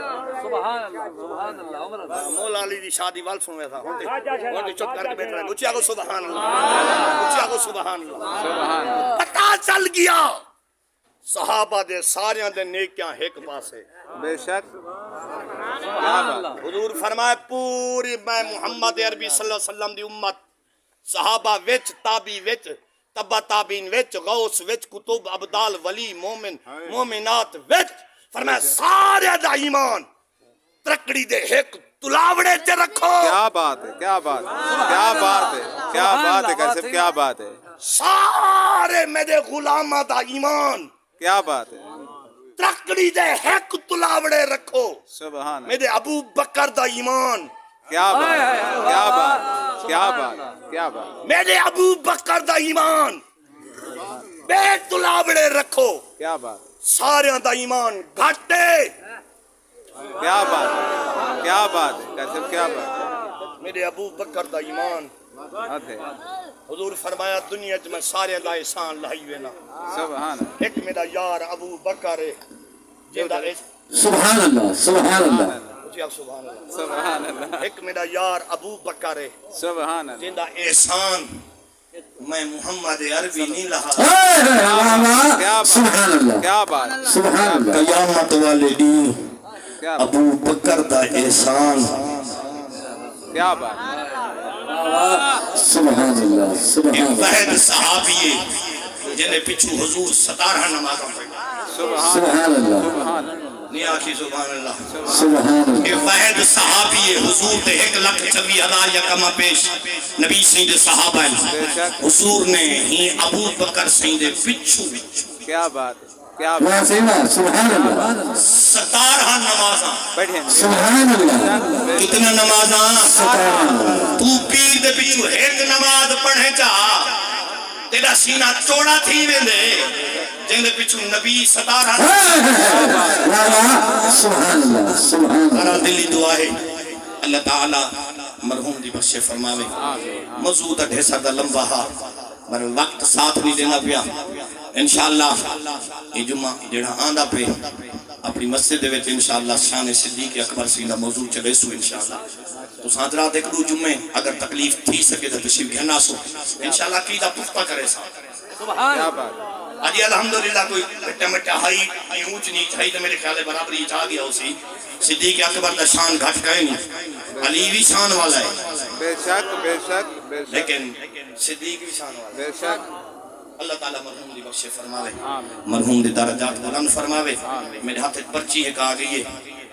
مولا علی دی شادی وال سنویا تھا ہونتے چپ کر کے بیٹھ رہے ہیں اچھی آگو سبحان اللہ اچھی آگو سبحان اللہ سبحان اللہ، پتا چل گیا صحابہ دے ساریاں دے نیکیاں ایک پاسے بے شک، کیا بات، حضور فرمائے پوری میں محمد عربی صلی اللہ علیہ وسلم دی امت صحابہ وچ تابی وچ تبا تابین وچ غوث وچ کتب عبدال ولی مومن مومنات وچ فرمائے سارے دا ایمان ترکڑی دے ایک تلاوڑے تے رکھو کیا بات ہے، کیا بات، کیا بات ہے، کیا بات ہے کر سب کیا بات ہے، سارے میرے غلامہ دا ایمان کیا بات ہے، ترکڑی دے ایک تلاوڑے رکھو سبحان اللہ، میرے ابو بکر دا ایمان کیا بات، کیا بات، کیا بات، کیا بات، میرے ابو بکر دا ایمان بے تلاوڑے رکھو کیا بات، ساریاں دا ایمان گھٹے کیا بات، کیا بات ہے کر سب کیا بات، میرے ابو بکر دا ایمان حد ہے، حضور فرمایا دنیا میں سارے دا احسان لائی وینا سبحان اللہ، ایک میرا یار ابو بکر ہے جیندہ سبحان اللہ سبحان اللہ سبحان اللہ سبحان اللہ، ایک میرا یار ابو بکر ہے سبحان اللہ، جیندہ احسان میں محمد عربی نہیں لہا کیا سبحان بات، اللہ کیا بات، سبحان اللہ قیامت والے دن کیا بات، ابو بکر دا احسان کیا بات، سبحان اللہ سبحان ایک اللہ واحد صحابی ہے جنہیں پچھو حضور 17 نماز پڑھا سبحان سبحان اللہ سبحان اللہ، نہیں آخی سبحان اللہ سبحان اللہ ایک واحد صحابی ہے حضور دے 1,26,000 یا کما پیش نبی سین دے صحابہ ہیں حضور نے ہی ابو بکر سین دے پچھو کیا بات ہے، کیا بات، لا سیما سبحان اللہ 17 نمازاں بیٹھیں، سبحان اللہ کتنا نمازاں تو پیر دے پچھو ایک نماز پڑھے چاہ تیرا سینہ چوڑا تھی ویندے جن دے پچھو نبی 17 سبحان اللہ سبحان اللہ ہمارا دلی دعا ہے اللہ تعالی مرحوم دی بخشے فرماوے موضوع دا ڈھیسا دا لمبا ہا پر وقت ساتھ نہیں دینا پیا انشاءاللہ یہ جمعہ جڑا آندہ پہ اپنی مسجد دے وچ انشاءاللہ شان صدیق اکبر سین دا موضوع چلے سو انشاءاللہ تو حضرات ایک دو جمعے اگر تکلیف تھی سکے تو تشریف گھنا سو انشاءاللہ عقیدہ پختہ کرے سا کیا بات، آجی الحمدللہ کوئی مٹا مٹا ہائی اونچ نیچ ہائی تو میرے خیال برابری چاہ گیا اسی صدیق اکبر دا شان گھٹ کرے نہیں علی بھی شان والا ہے بے شک، بے شک، بے شک، لیکن صدیق بھی شان والا ہے بے شک، اللہ تعالیٰ مرحوم دی بخشے فرماوے مرحوم دی درجات بلند فرماوے میرے ہاتھ پرچی ہے کہا گئی ہے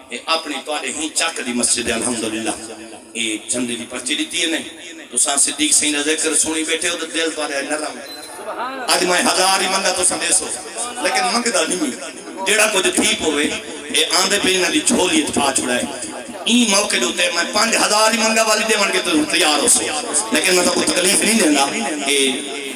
یہ اپنی توڑے ہی چاک دی مسجد ہے الحمدللہ یہ جھنڈے دی پرچی دیتی ہے نہیں تو سان صدیق سین دا ذکر سنی بیٹھے ہو تو دل توڑے نرم ہے آج میں 1000 ہی منگا تو سندیسو لیکن منگدہ نہیں جیڑا کچھ تھیپ ہوئے یہ آندھے پہ انہاں دی جھولی پا چھڑائے این موقع دوتے میں 5000 ہی منگا والی دے من کے تو تیار ہو سو لیکن میں تو کوئی تکلیف نہیں دینا کہ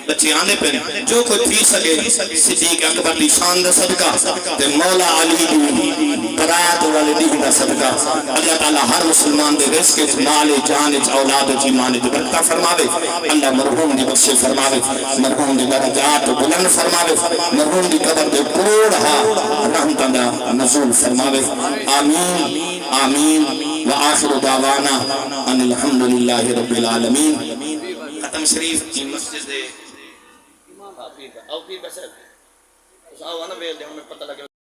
بچے آنے پہ جو کوئی تھی سکے صدیق اکبر دی شان دا صدقہ تے مولا علی دی برات والے دی دا صدقہ اللہ تعالیٰ ہر مسلمان دے رزق مال جان اولاد ایمان دی برکت فرماوے اللہ مرحوم دی بخشے فرماوے مرحوم دی درجات بلند فرماوے مرحوم دی قبر دے کوڑھا رحمتاں دا نزول فرماوے آمین آمین وآخر دعوانا ان الحمدللہ رب العالمین ختم شریف کی مسجد دے او پیر بسر آؤ نا ویل دے ہمیں پتہ لگے